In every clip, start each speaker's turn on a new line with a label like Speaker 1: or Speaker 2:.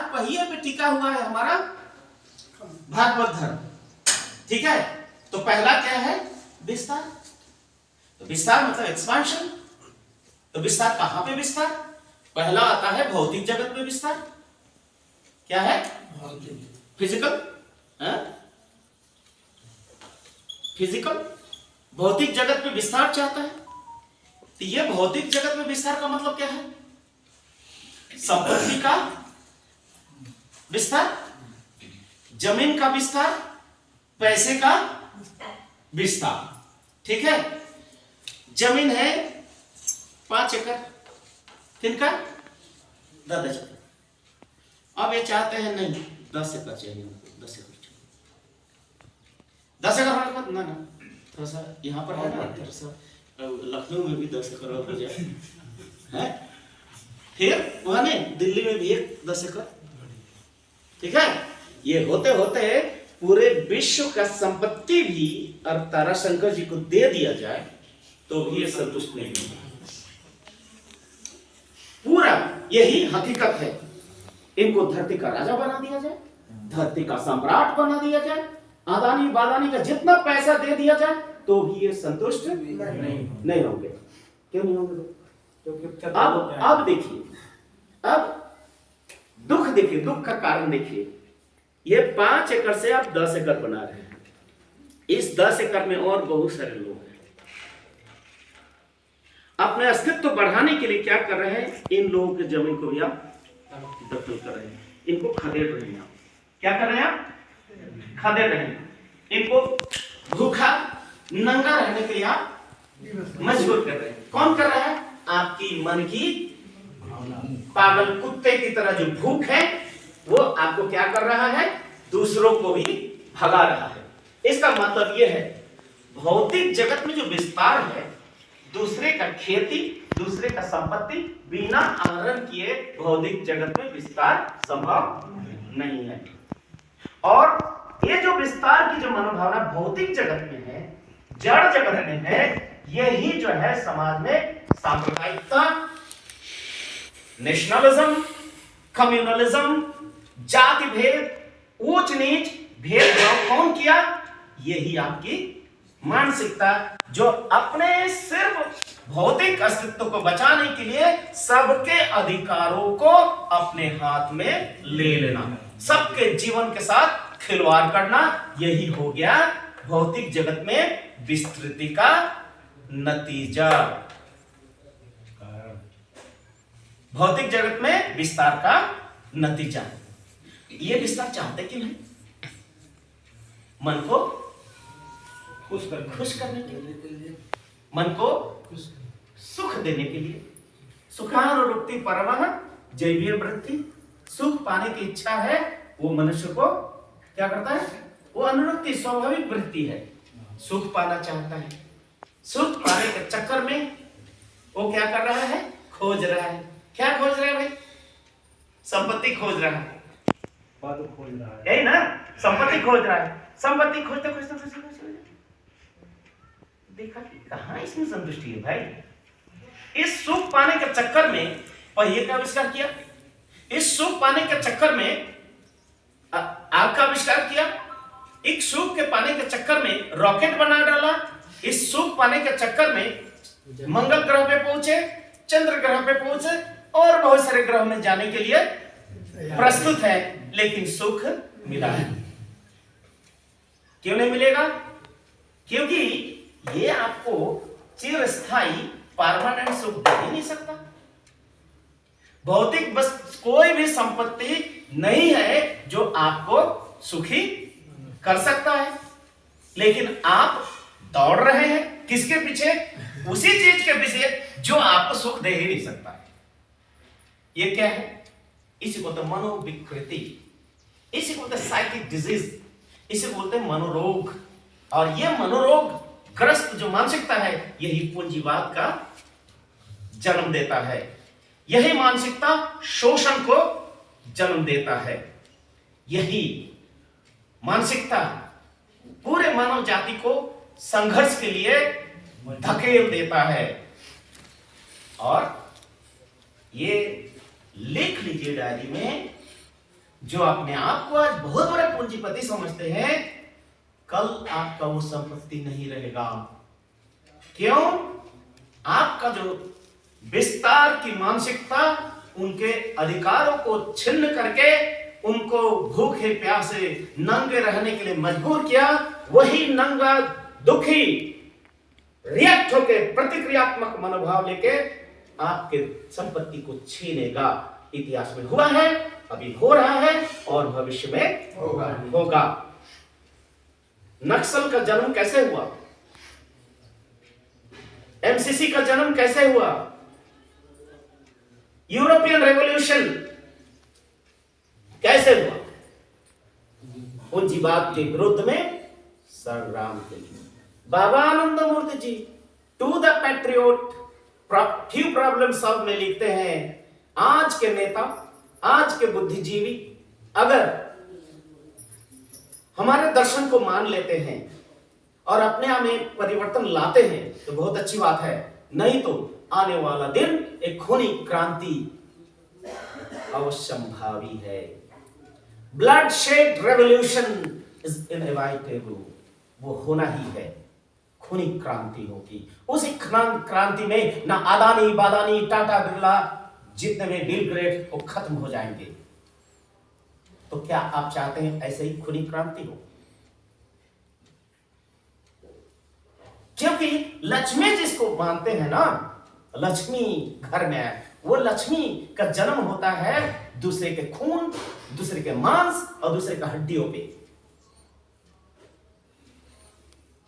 Speaker 1: पहिए पे टिका हुआ है हमारा भागवत धर्म। ठीक है, तो पहला क्या है? विस्तार। तो विस्तार मतलब एक्सपांशन। तो विस्तार कहां पे विस्तार? पहला आता है भौतिक जगत में विस्तार। क्या है? फिजिकल। फिजिकल भौतिक जगत में विस्तार चाहता है। तो ये भौतिक जगत में विस्तार का मतलब क्या है? संपत्ति का विस्तार, जमीन का विस्तार, पैसे का विस्तार। ठीक है, जमीन है 5 एकड़, किनका? 10 एकड़। अब ये चाहते हैं नहीं 10 एकड़ चाहिए, 10 एकड़ चाहिए। 10 एकड़ होने के बाद ना थोड़ा सा यहाँ पर है ना, थोड़ा सा लखनऊ में भी 10 एकड़ हो जाए है, फिर वहां नहीं दिल्ली में भी एक 10 एकड़। ठीक है, ये होते होते पूरे विश्व का संपत्ति भी और ताराशंकर जी को दे दिया जाए तो भी ये संतुष्ट नहीं होगा। पूरा यही हकीकत है। इनको धरती का राजा बना दिया जाए, धरती का सम्राट बना दिया जाए, अदानी बादानी का जितना पैसा दे दिया जाए तो भी ये संतुष्ट नहीं होंगे। क्यों नहीं होंगे? क्योंकि अब देखिए, अब दुख देखिए, दुख का कारण देखिए। ये 5 एकड़ से आप 10 एकड़ बना रहे हैं। इस 10 एकड़ में और बहुत सारे लोग हैं। अपने अस्तित्व बढ़ाने के लिए क्या कर रहे हैं? इन लोगों की जमीन को भी आप दखल कर रहे हैं, इनको खदेड़ रहे हैं। क्या कर रहे हैं आप? खदेड़ रहे हैं। इनको भूखा नंगा रहने के लिए आप मजबूर कर रहे हैं। कौन कर रहा है? आपकी मन की पागल कुत्ते की तरह जो भूख है वो आपको क्या कर रहा है? दूसरों को भी भगा रहा है। इसका मतलब यह है भौतिक जगत में जो विस्तार है, दूसरे का खेती, दूसरे का संपत्ति बिना आहरण किए भौतिक जगत में विस्तार संभव नहीं है। और ये जो विस्तार की जो मनोभावना भौतिक जगत में है, जड़ जगत में है, यही जो है समाज में सांप्रदायिकता, नेशनलिज्म, कम्युनलिज्म, जाति भेद, ऊंच नीच भेदभाव कौन किया? यही आपकी मानसिकता जो अपने सिर्फ भौतिक अस्तित्व को बचाने के लिए सबके अधिकारों को अपने हाथ में ले लेना, सबके जीवन के साथ खिलवाड़ करना, यही हो गया भौतिक जगत में विस्तृति का नतीजा। भौतिक जगत में विस्तार का नतीजा। ये विस्तार चाहते क्यों नहीं? मन को खुश करने के लिए, मन को सुख देने के लिए। सुखानुरुक्ति परमः जैवीय वृत्ति। सुख पाने की इच्छा है वो मनुष्य को क्या करता है? वो अनुरुक्ति स्वाभाविक वृत्ति है, सुख पाना चाहता है। सुख पाने के चक्कर में वो क्या कर रहा है? खोज रहा है। क्या खोज रहा है भाई? संपत्ति खोज रहा है, यही ना? संपत्ति खोज रहा है। संपत्ति खोजते देखा कि कहां इसमें संतुष्टि है भाई। इस सुख पाने के चक्कर में पहिए का आविष्कार किया, इस सुख पाने के चक्कर में आग का आविष्कार किया, एक सुख के पाने के चक्कर में रॉकेट बना डाला, इस सुख पाने के चक्कर में मंगल ग्रह पे पहुंचे, चंद्र ग्रह पे पहुंचे और बहुत सारे ग्रह में जाने के लिए प्रस्तुत है, लेकिन सुख मिला है। क्यों नहीं मिलेगा? क्योंकि ये आपको चिरस्थायी परमानेंट सुख दे ही नहीं सकता। भौतिक बस कोई भी संपत्ति नहीं है जो आपको सुखी कर सकता है, लेकिन आप दौड़ रहे हैं किसके पीछे? उसी चीज के पीछे जो आपको सुख दे ही नहीं सकता है। ये क्या है? इसी को बोलते मनोविकृति, इसी को बोलते साइकिक डिजीज, इसे बोलते हैं मनोरोग। और ये मनोरोग ग्रस्त जो मानसिकता है, यही पूंजीवाद का जन्म देता है। यही मानसिकता शोषण को जन्म देता है। यही मानसिकता पूरे मानव जाति को संघर्ष के लिए धकेल देता है। और ये लिख लीजिए डायरी में, जो अपने आप को आज बहुत बड़े पूंजीपति समझते हैं, कल आपका वो संपत्ति नहीं रहेगा। क्यों? आपका जो विस्तार की मानसिकता, उनके अधिकारों को छिन्न करके उनको भूखे प्यासे नंगे रहने के लिए मजबूर किया, वही नंगा दुखी रिएक्ट होके प्रतिक्रियात्मक मनोभाव लेके आपके संपत्ति को छीनेगा। इतिहास में हुआ है, अभी हो रहा है और भविष्य में होगा। नक्सल का जन्म कैसे हुआ? एमसीसी का जन्म कैसे हुआ? यूरोपियन रेवोल्यूशन कैसे हुआ? पूंजीवाद के विरुद्ध में संग्राम के लिए। Baba Anandmurti ji to the patriot few problem solve में लिखते हैं, आज के नेता, आज के बुद्धिजीवी अगर हमारे दर्शन को मान लेते हैं और अपने आप में परिवर्तन लाते हैं तो बहुत अच्छी बात है, नहीं तो आने वाला दिन एक खूनी क्रांति अवश्यंभावी है। ब्लडशेड रेवोल्यूशन इज इनएविटेबल, वो होना ही है। खूनी क्रांति होगी। उस क्रांति में ना अदानी बादानी टाटा बिरला जितने भी बिल ग्रेट वो खत्म हो जाएंगे। तो क्या आप चाहते हैं ऐसे ही खूनी क्रांति हो? क्योंकि लक्ष्मी जिसको मानते हैं ना, लक्ष्मी घर में है, वो लक्ष्मी का जन्म होता है दूसरे के खून, दूसरे के मांस और दूसरे का हड्डियों पे।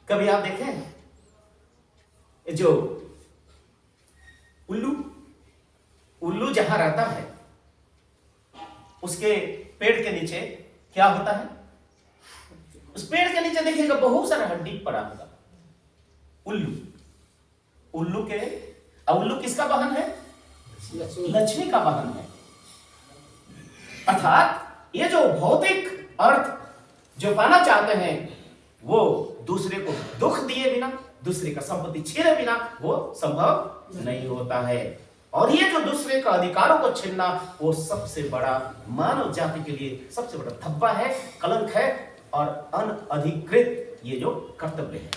Speaker 1: कभी आप देखें जो उल्लू जहां रहता है उसके पेड़ के नीचे क्या होता है? उस पेड़ के नीचे देखिएगा बहुत सारा हड्डी पड़ा होगा। उल्लू किसका वाहन है? लक्ष्मी का वाहन है। अर्थात ये जो भौतिक अर्थ जो पाना चाहते हैं वो दूसरे को दुख दिए बिना, दूसरे का संपत्ति छीने बिना वो संभव नहीं होता है। और ये जो दूसरे का अधिकारों को छीनना वो सबसे बड़ा मानव जाति के लिए सबसे बड़ा धब्बा है, कलंक है और अनअधिकृत ये जो कर्तव्य है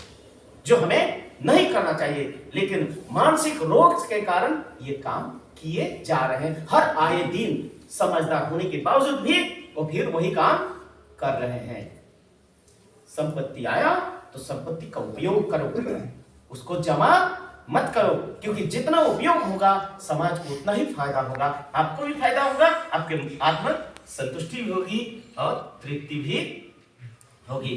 Speaker 1: जो हमें नहीं करना चाहिए। लेकिन मानसिक रोग के कारण ये काम किए जा रहे हैं। हर आए दिन समझदार होने के बावजूद भी वो फिर वही काम कर रहे हैं। संपत्ति आया तो संपत्ति का उपयोग करो, उसको जमा मत करो, क्योंकि जितना उपयोग होगा समाज को उतना ही फायदा होगा, आपको भी फायदा होगा, आपके आत्म संतुष्टि भी होगी और तृप्ति भी होगी।